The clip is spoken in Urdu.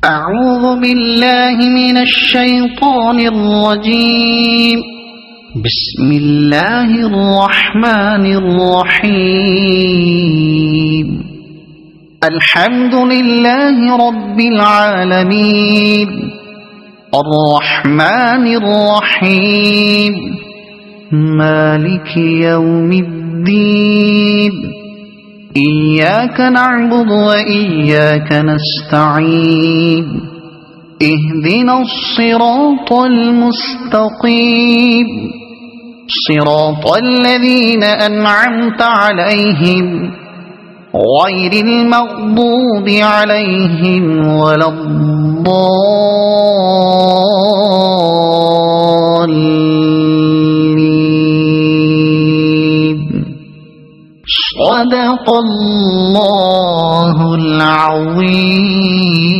أعوذ بالله من الشيطان الرجيم بسم الله الرحمن الرحيم الحمد لله رب العالمين الرحمن الرحيم مالك يوم الدين إياك نعبد وإياك نستعين اهدنا الصراط المستقيم صراط الذين أنعمت عليهم غير المغضوب عليهم ولا الضالين صدق الله العظيم.